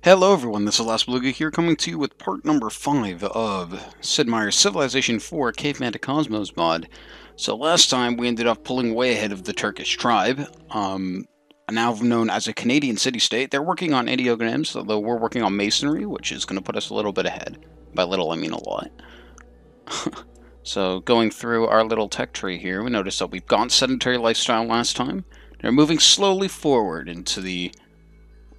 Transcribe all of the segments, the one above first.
Hello everyone, this is Last Beluga here, coming to you with part number 5 of Sid Meier's Civilization 4 Caveman to Cosmos mod. So last time we ended up pulling way ahead of the Turkish tribe, now known as a Canadian city-state. They're working on ideograms, although we're working on masonry, which is going to put us a little bit ahead. By little, I mean a lot. So going through our little tech tree here, we notice that we've gone sedentary lifestyle last time. They're moving slowly forward into the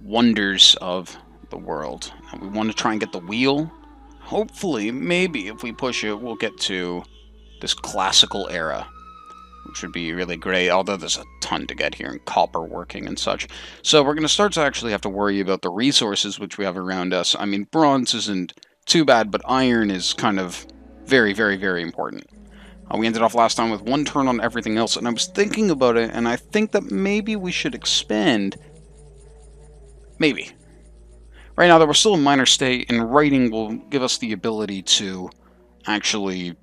wonders of the world. And we want to try and get the wheel. Hopefully, maybe if we push it, we'll get to this classical era, which would be really great, although there's a ton to get here, and copper working and such. So we're going to start to actually have to worry about the resources which we have around us. I mean, bronze isn't too bad, but iron is kind of very, very, very important. We ended off last time with 1 turn on everything else, and I was thinking about it, and I think that maybe we should expand. Maybe. Right now, that we're still a minor state, and writing will give us the ability to actually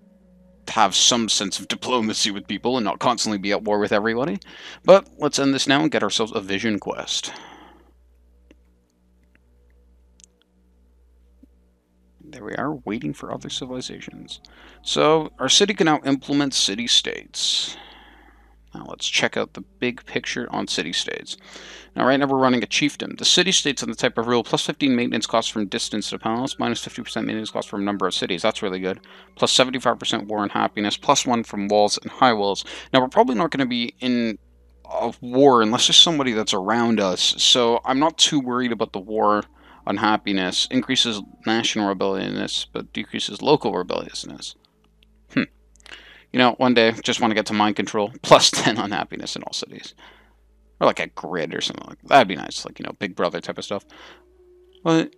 have some sense of diplomacy with people and not constantly be at war with everybody. But let's end this now and get ourselves a vision quest. There we are, waiting for other civilizations. So, our city can now implement city-states. Now let's check out the big picture on city-states. Now right now we're running a chiefdom. The city-states on the type of rule, plus 15 maintenance costs from distance to palace, minus 50% maintenance costs from number of cities. That's really good. Plus 75% war and happiness, plus 1 from walls and high walls. Now we're probably not going to be in a war unless there's somebody that's around us, so I'm not too worried about the war on happiness. Increases national rebelliousness, but decreases local rebelliousness. You know, one day, just want to get to mind control, plus 10 on happiness in all cities. Or like a grid or something like that. That'd be nice, like, you know, Big Brother type of stuff. But,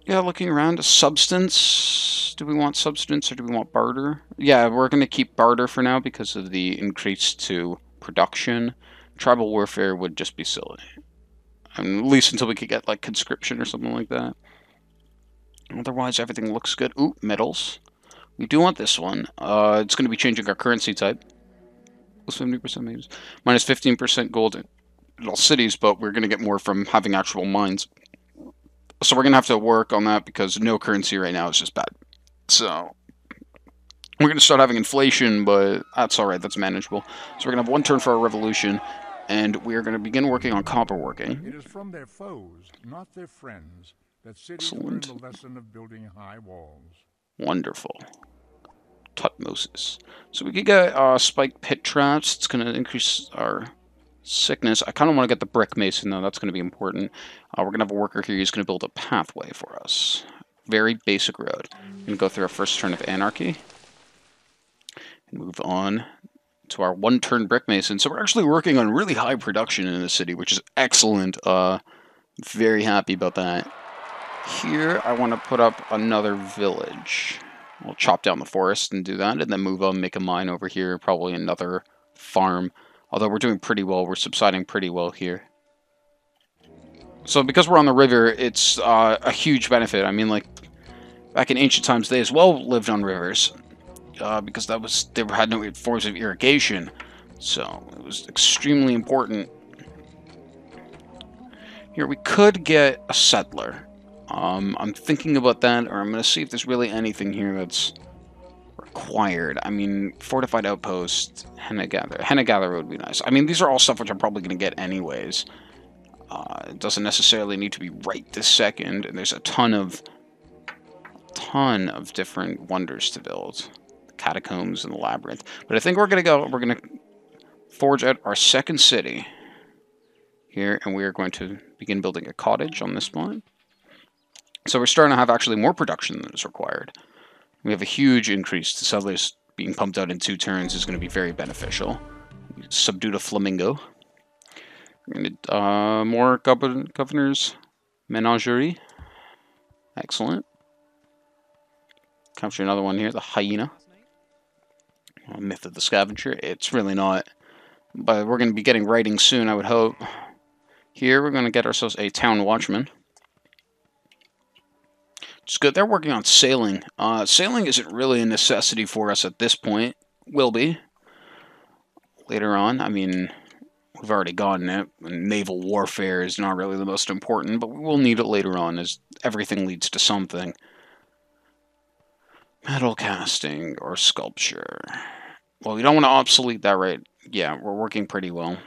yeah, looking around, substance. Do we want substance or do we want barter? Yeah, we're going to keep barter for now because of the increase to production. Tribal warfare would just be silly. I mean, at least until we could get, like, conscription or something like that. Otherwise, everything looks good. Ooh, metals. We do want this one. It's going to be changing our currency type. Plus 70% maybe. Minus 15% gold in all cities, but we're going to get more from having actual mines. So we're going to have to work on that because no currency right now is just bad. So we're going to start having inflation, but that's alright. That's manageable. So we're going to have 1 turn for our revolution, and we are going to begin working on copper working. It is from their foes, not their friends, that cities learn the lesson of building high walls. Wonderful. Tutmosis. So we could get spike pit traps. It's going to increase our sickness. I kind of want to get the brick mason, though. That's going to be important. We're going to have a worker here who's going to build a pathway for us. Very basic road. We're going to go through our first turn of anarchy. And move on to our 1 turn brick mason. So we're actually working on really high production in the city, which is excellent. Very happy about that. Here, I want to put up another village. We'll chop down the forest and do that, and then move on, make a mine over here, probably another farm. Although we're doing pretty well, we're subsiding pretty well here. So because we're on the river, it's a huge benefit. I mean, like, back in ancient times, they as well lived on rivers. Because they had no forms of irrigation. So, it was extremely important. Here, we could get a settler. I'm thinking about that, or I'm going to see if there's really anything here that's required. I mean, fortified outpost, henna gather. Henna gather would be nice. I mean, these are all stuff which I'm probably going to get anyways. It doesn't necessarily need to be right this second, and there's a ton of different wonders to build. The catacombs and the labyrinth. But I think we're going to forge out our second city here, and we are going to begin building a cottage on this spot. So we're starting to have actually more production than is required. We have a huge increase. The settlers being pumped out in 2 turns is going to be very beneficial. We subdued a flamingo. We're going to more governors. Menagerie. Excellent. Capture another one here, the hyena. Myth of the scavenger. It's really not. But we're going to be getting writing soon, I would hope. Here we're going to get ourselves a town watchman. It's good. They're working on sailing. Sailing isn't really a necessity for us at this point. Will be. Later on. I mean, We've already gotten it. Naval warfare is not really the most important, but we will need it later on, as everything leads to something. Metal casting or sculpture. Well, we don't want to obsolete that, right? Yeah, we're working pretty well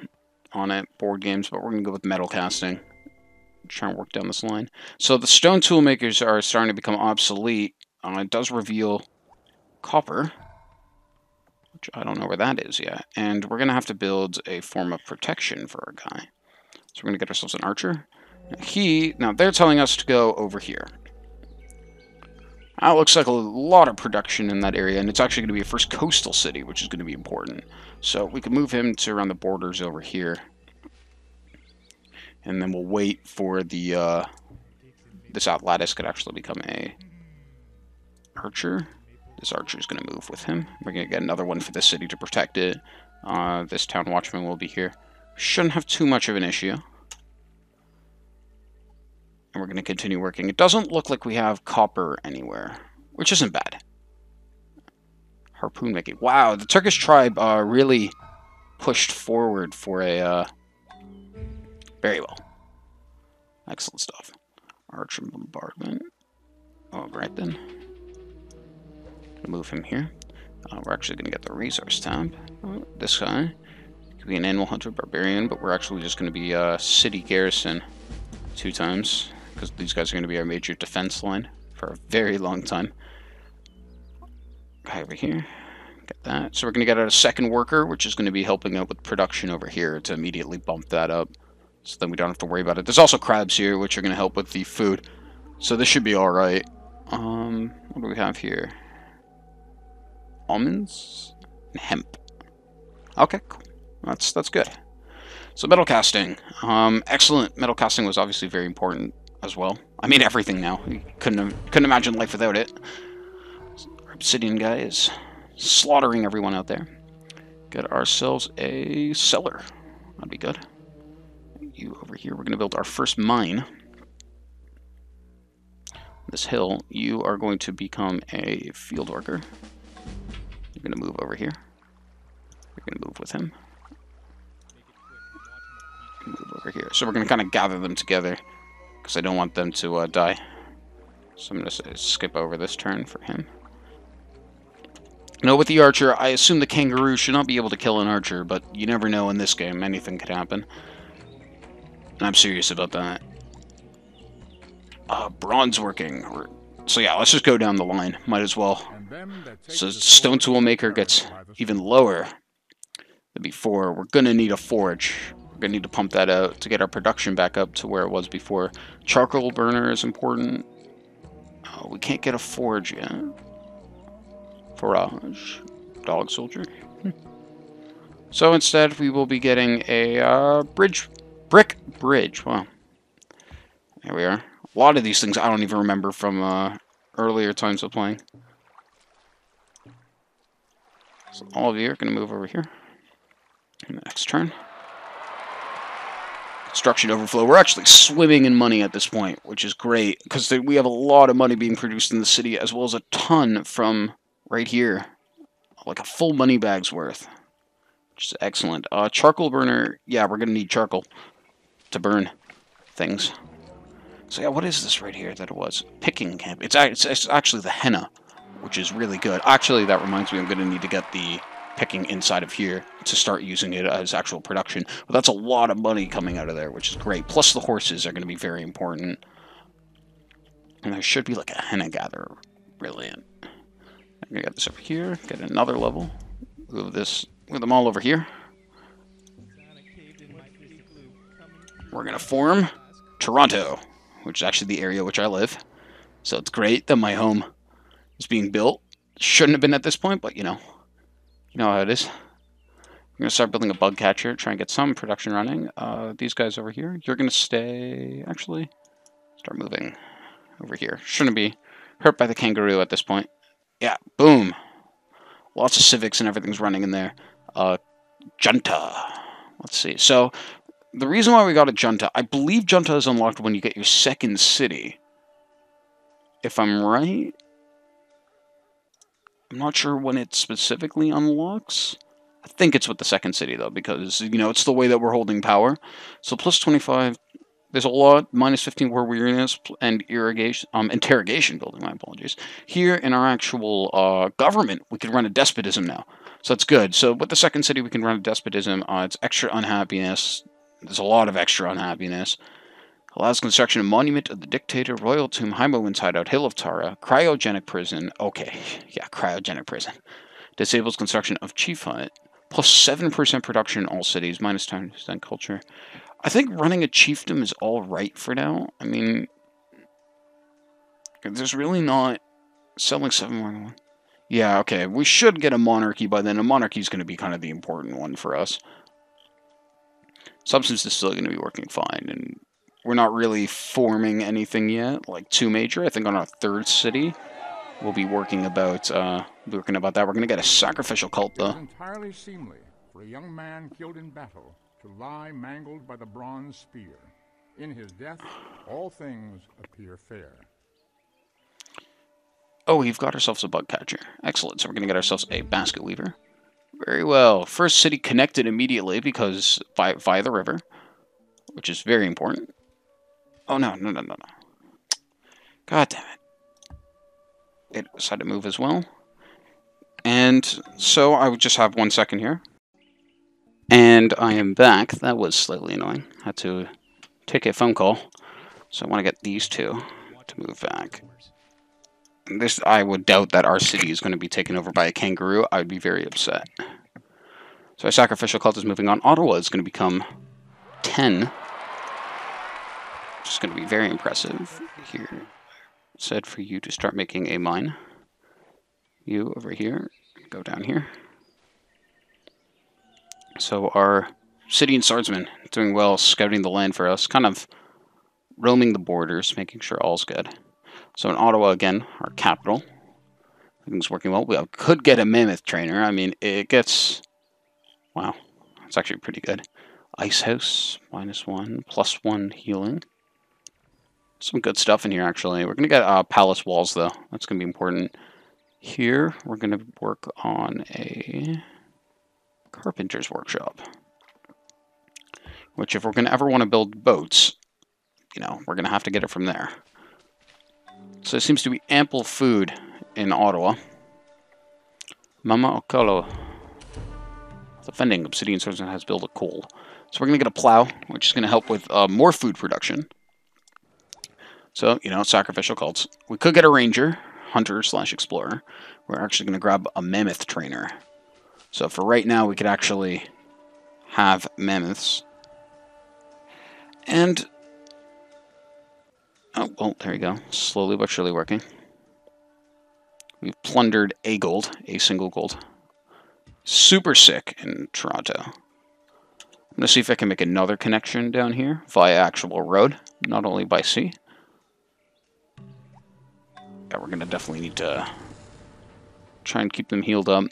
on it. Board games, but we're going to go with metal casting. Try and work down this line. So the stone tool makers are starting to become obsolete. It does reveal copper, which I don't know where that is yet. And we're going to have to build a form of protection for our guy. So we're going to get ourselves an archer. Now they're telling us to go over here. That looks like a lot of production in that area, and it's actually going to be a first coastal city, which is going to be important. So we can move him to around the borders over here. And then we'll wait for the, this Atlantis could actually become a archer. This archer is going to move with him. We're going to get another one for this city to protect it. This town watchman will be here. Shouldn't have too much of an issue. And we're going to continue working. It doesn't look like we have copper anywhere, which isn't bad. Harpoon making. Wow, the Turkish tribe really pushed forward for a... very well. Excellent stuff. Archer bombardment. Oh, right then. Gonna move him here. We're actually gonna get the resource tab. This guy could be an animal hunter barbarian, but we're actually just gonna be a city garrison 2 times because these guys are gonna be our major defense line for a very long time. Guy over here. Get that. So we're gonna get out a second worker, which is gonna be helping out with production over here to immediately bump that up. So then we don't have to worry about it. There's also crabs here, which are going to help with the food. So this should be alright. What do we have here? Almonds? And hemp. Okay, cool. That's good. So metal casting. Excellent. Metal casting was obviously very important as well. I mean everything now. You couldn't imagine life without it. Our obsidian guy is slaughtering everyone out there. Get ourselves a cellar. That'd be good. You over here, we're going to build our first mine. This hill, you are going to become a field worker. You're going to move over here. You're going to move with him. Move over here. So we're going to kind of gather them together because I don't want them to die. So I'm going to skip over this turn for him. Now with the archer, I assume the kangaroo should not be able to kill an archer, but you never know in this game. Anything could happen. And I'm serious about that. Bronze working. So yeah, let's just go down the line. Might as well. So stone tool maker gets even lower than before. We're going to need a forge. We're going to need to pump that out to get our production back up to where it was before. Charcoal burner is important. We can't get a forge yet. Forage. Dog soldier. So instead, we will be getting a brick bridge. Wow. There we are. A lot of these things I don't even remember from earlier times of playing. So all of you are going to move over here. In the next turn. Construction overflow. We're actually swimming in money at this point, which is great, because we have a lot of money being produced in the city, as well as a ton from right here. Like a full money bag's worth. Which is excellent. Charcoal burner. Yeah, we're going to need charcoal to burn things. So yeah, what is this right here that it was? Picking camp. It's actually the henna, which is really good. Actually, that reminds me I'm going to need to get the picking inside of here to start using it as actual production. But that's a lot of money coming out of there, which is great. Plus the horses are going to be very important. And there should be like a henna gatherer. Brilliant. I'm going to get this over here. Get another level. Move them all over here. We're going to form Toronto, which is actually the area which I live. So it's great that my home is being built. Shouldn't have been at this point, but you know how it is. I'm going to start building a bug catcher, try and get some production running. These guys over here, you're going to stay, actually, start moving over here. Shouldn't be hurt by the kangaroo at this point. Yeah, boom. Lots of civics and everything's running in there. Junta. Let's see. So, the reason why we got a junta, I believe junta is unlocked when you get your second city. If I'm right. I'm not sure when it specifically unlocks. I think it's with the second city, though, because, you know, it's the way that we're holding power. So plus 25, there's a lot, minus 15 war weariness, and interrogation building, my apologies. Here in our actual government, we can run a despotism now. So that's good. So with the second city, we can run a despotism. It's extra unhappiness. There's a lot of extra unhappiness. Allows construction of monument of the dictator, royal tomb, Hymoin's hideout, Hill of Tara, cryogenic prison. Okay, yeah, cryogenic prison. Disables construction of chief hut. Plus 7% production in all cities, minus 10% culture. I think running a chiefdom is alright for now. I mean, there's really not selling 7 more than 1. Yeah, okay, we should get a monarchy by then. A monarchy is going to be kind of the important one for us. Substance is still going to be working fine, and we're not really forming anything yet, like too major. I think on our third city, we'll be working about that. We're going to get a sacrificial cult, though. It is entirely seemly for a young man killed in battle to lie mangled by the bronze spear. In his death, all things appear fair. Oh, we've got ourselves a bug catcher. Excellent. So we're going to get ourselves a basket weaver. Very well. First city connected immediately because via the river, which is very important. Oh, no. God damn it. It decided to move as well. And so I would just have 1 second here. And I am back. That was slightly annoying. Had to take a phone call. So I want to get these two to move back. This, I would doubt that our city is going to be taken over by a kangaroo. I would be very upset. So our sacrificial cult is moving on. Ottawa is going to become 10. Which is going to be very impressive. Here, it said for you to start making a mine. You over here, go down here. So our city and swordsman doing well, scouting the land for us, kind of roaming the borders, making sure all's good. So in Ottawa, again, our capital, everything's working well. We could get a mammoth trainer. I mean, it gets... Wow, it's actually pretty good. Ice house, -1, +1 healing. Some good stuff in here, actually. We're going to get palace walls, though. That's going to be important. Here, we're going to work on a carpenter's workshop. Which, if we're going to ever want to build boats, you know, we're going to have to get it from there. So there seems to be ample food in Ottawa. Mama Okolo. Defending Obsidian Swordsman has built a coal. So we're going to get a plow, which is going to help with more food production. So, you know, sacrificial cults. We could get a ranger, hunter/explorer. We're actually going to grab a mammoth trainer. So for right now, we could actually have mammoths. And... oh, well, there you go. Slowly but surely working. We've plundered a single gold. Super sick in Toronto. I'm going to see if I can make another connection down here via actual road, not only by sea. Yeah, we're going to definitely need to try and keep them healed up.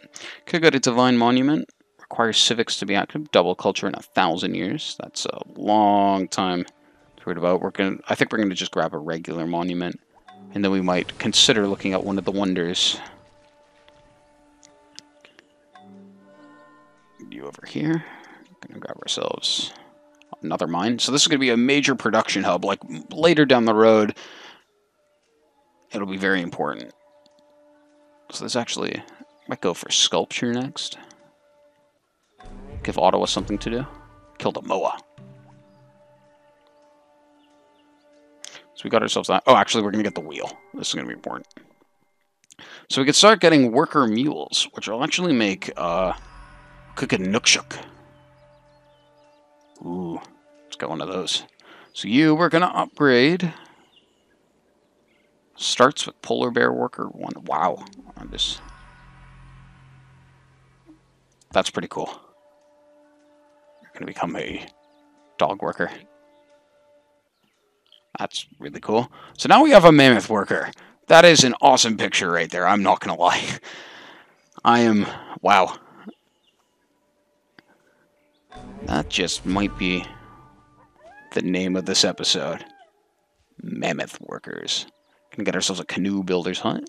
Could go to Divine Monument. Requires civics to be active. Double culture in 1,000 years. That's a long time to read about. I think we're going to just grab a regular monument. And then we might consider looking at one of the wonders. You over here. Gonna grab ourselves another mine. So this is going to be a major production hub. Like, later down the road, it'll be very important. So this actually might go for sculpture next. Give Ottawa something to do. Killed a moa. So we got ourselves that. Oh, actually, we're going to get the wheel. This is going to be important. So we could start getting worker mules, which will actually make cook a nookshuk. Ooh, let's get one of those. So we're going to upgrade. Starts with polar bear worker 1. Wow. That's pretty cool. You're going to become a dog worker. That's really cool. So now we have a mammoth worker. That is an awesome picture right there. I'm not going to lie. Wow. That just might be the name of this episode. Mammoth workers. Gonna get ourselves a canoe builder's hut.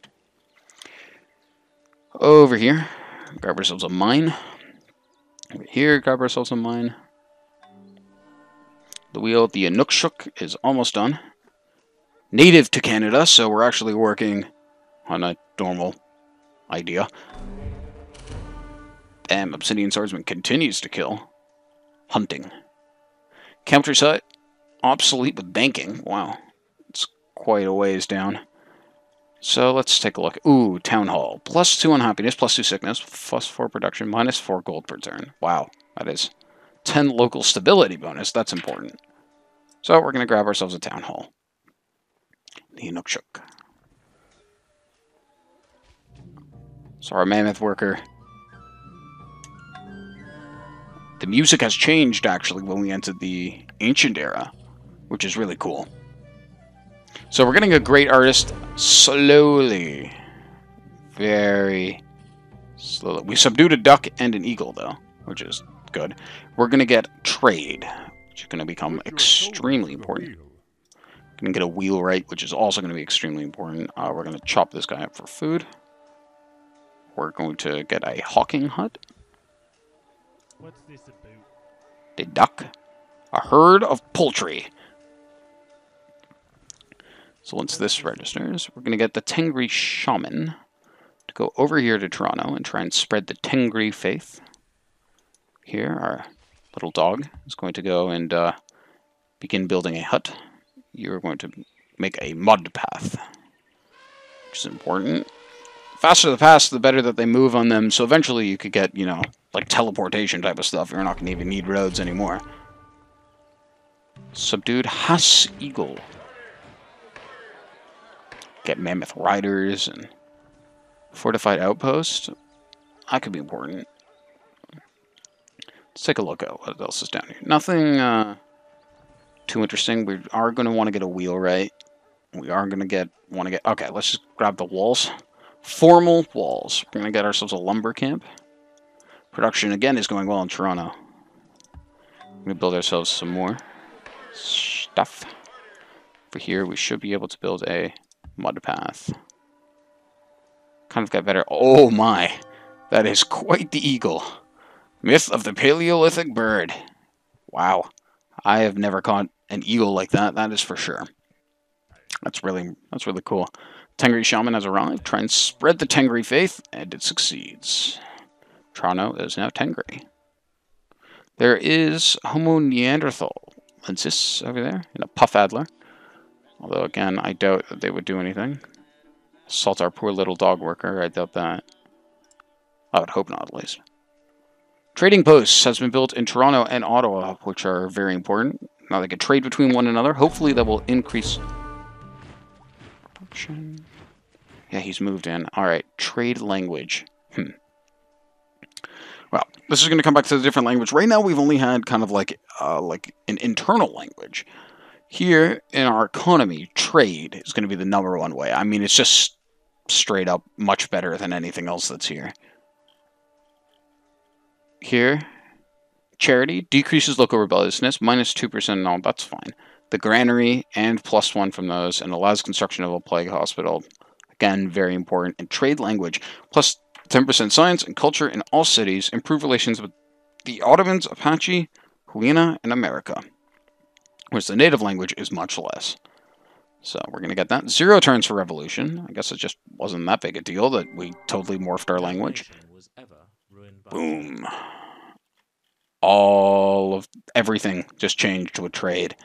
Over here. Grab ourselves a mine. Over here, grab ourselves a mine. The wheel, the Inukshuk, is almost done. Native to Canada, so we're actually working on a normal idea. Damn, Obsidian Swordsman continues to kill. Hunting. Countersite, obsolete with banking. Wow, it's quite a ways down. So let's take a look. Ooh, Town Hall. +2 on happiness, +2 sickness, +4 production, -4 gold per turn. Wow, that is 10 local stability bonus. That's important. So we're going to grab ourselves a Town Hall. The Inukshuk. So our Mammoth worker. The music has changed, actually, when we entered the Ancient Era, which is really cool. So we're getting a great artist slowly. Very slowly. We subdued a duck and an eagle, though, which is good. We're going to get trade, which is going to become extremely important. Going to get a wheelwright, which is also going to be extremely important. We're going to chop this guy up for food. We're going to get a hawking hut. What's this about? A duck. A herd of poultry. So once this registers, we're going to get the Tengri Shaman to go over here to Toronto and try and spread the Tengri faith. Here, our little dog is going to go and begin building a hut. You're going to make a mud path, which is important. The faster the paths, the better that they move on them. So eventually you could get, you know, like teleportation type of stuff. You're not going to even need roads anymore. Subdued Hass Eagle. Get Mammoth Riders and Fortified Outpost. That could be important. Let's take a look at what else is down here. Nothing too interesting. We are going to want to get a wheelwright. We are going to want to get... Okay, let's just grab the walls. Formal walls. We're going to get ourselves a lumber camp. Production, again, is going well in Toronto. We're going to build ourselves some more stuff. For here, we should be able to build a mud path. Kind of got better. Oh my! That is quite the eagle. Myth of the Paleolithic bird. Wow. I have never caught an eagle like that, that is for sure. That's really cool. Tengri Shaman has arrived. Try and spread the Tengri faith, and it succeeds. Toronto is now Tengri. There is Homo neanderthal lensis over there, and a puff adler. Although, again, I doubt that they would do anything. Assault our poor little dog worker, I doubt that. I would hope not, at least. Trading posts has been built in Toronto and Ottawa, which are very important. Now they can trade between one another. Hopefully that will increase production. Yeah, he's moved in. Alright, trade language. Well, this is going to come back to the different language. Right now we've only had kind of like an internal language. Here in our economy, trade is going to be the #1 way. I mean, it's just straight up much better than anything else that's here. Here, charity decreases local rebelliousness, -2%. No, that's fine. The granary and +1 from those, and allows construction of a plague hospital. Again, very important. And trade language, plus 10% science and culture in all cities. Improve relations with the Ottomans, Apache, Huina, and America. Whereas the native language is much less. So we're going to get that. 0 turns for revolution. I guess it just wasn't that big a deal that we totally morphed our language. Boom. All of everything just changed with trade.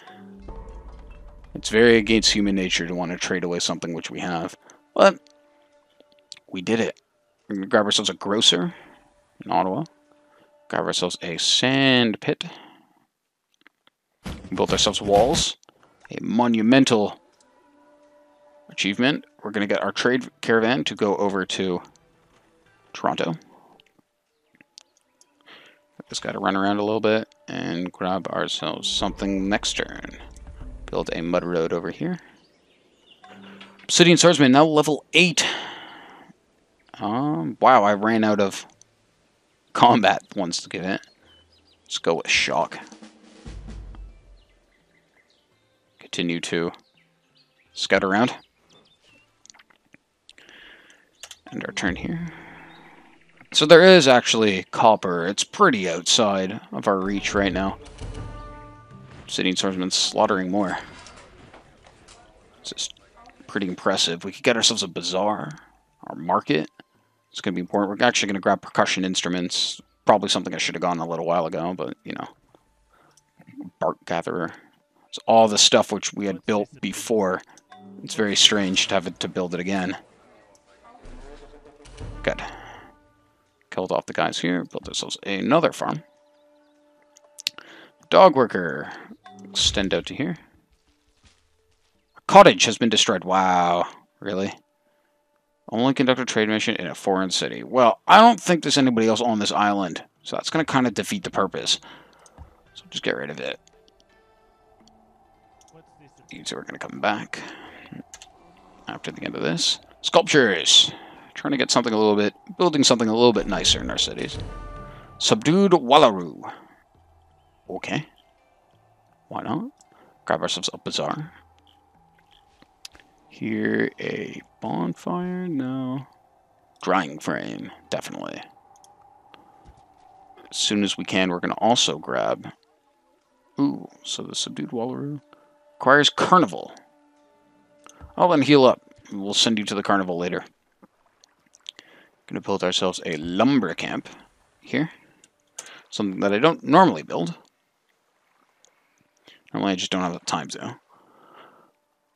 It's very against human nature to want to trade away something which we have. But we did it. We're going to grab ourselves a grocer in Ottawa. Grab ourselves a sand pit. Build ourselves walls. A monumental achievement. We're going to get our trade caravan to go over to Toronto. Get this guy to run around a little bit and grab ourselves something next turn. Build a mud road over here. Obsidian Swordsman, now level 8. Wow, I ran out of combat ones to give it. Let's go with shock. Continue to scout around. And our turn here. So there is actually copper. It's pretty outside of our reach right now. City swordsman slaughtering more. It's just pretty impressive. We could get ourselves a bazaar, our market. It's going to be important. We're actually going to grab percussion instruments. Probably something I should have gotten a little while ago, but, you know. Bark gatherer. It's all the stuff which we had built before. It's very strange to have it to build it again. Good. Killed off the guys here. Built ourselves another farm. Dog worker. Extend out to here. A cottage has been destroyed. Wow. Really? Only conduct a trade mission in a foreign city. Well, I don't think there's anybody else on this island. So that's going to kind of defeat the purpose. So just get rid of it. These two are going to come back after the end of this. Sculptures. Trying to get something a little bit, building something a little bit nicer in our cities. Subdued Wallaroo. Okay. Why not? Grab ourselves a bazaar. Here, a bonfire? No. Drying frame. Definitely. As soon as we can, we're going to also grab... Ooh, so the Subdued Wallaroo requires Carnival. I'll then heal up. We'll send you to the Carnival later. Going to build ourselves a lumber camp here. Something that I don't normally build. Normally I just don't have the time to.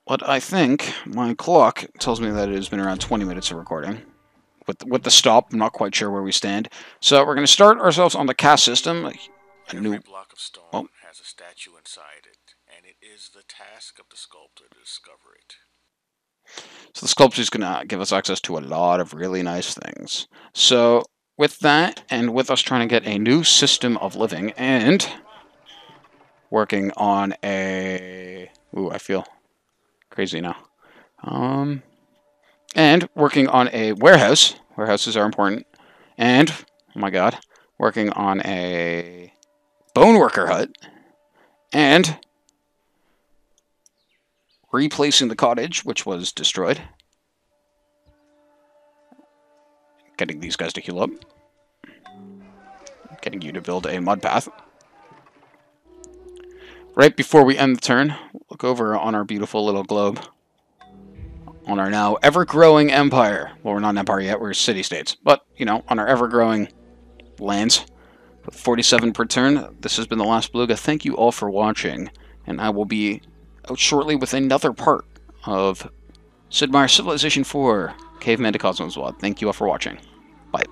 But I think my clock tells me that it has been around 20 minutes of recording. With the stop, I'm not quite sure where we stand. So we're going to start ourselves on the caste system. Every block of stone has a statue inside it, and it is the task of the sculptor to discover it. So the sculpture is going to give us access to a lot of really nice things. So with that, and with us trying to get a new system of living, and working on a... Ooh, I feel crazy now. And working on a warehouse. Warehouses are important. And, oh my god, working on a bone worker hut. And replacing the cottage, which was destroyed. Getting these guys to heal up. Getting you to build a mud path. Right before we end the turn, look over on our beautiful little globe. On our now ever-growing empire. Well, we're not an empire yet, we're city-states. But, you know, on our ever-growing lands. With 47 per turn, this has been the last Beluga. Thank you all for watching. And I will be out shortly with another part of Sid Meier's Civilization 4 Caveman to Cosmos Wad. Thank you all for watching. Bye.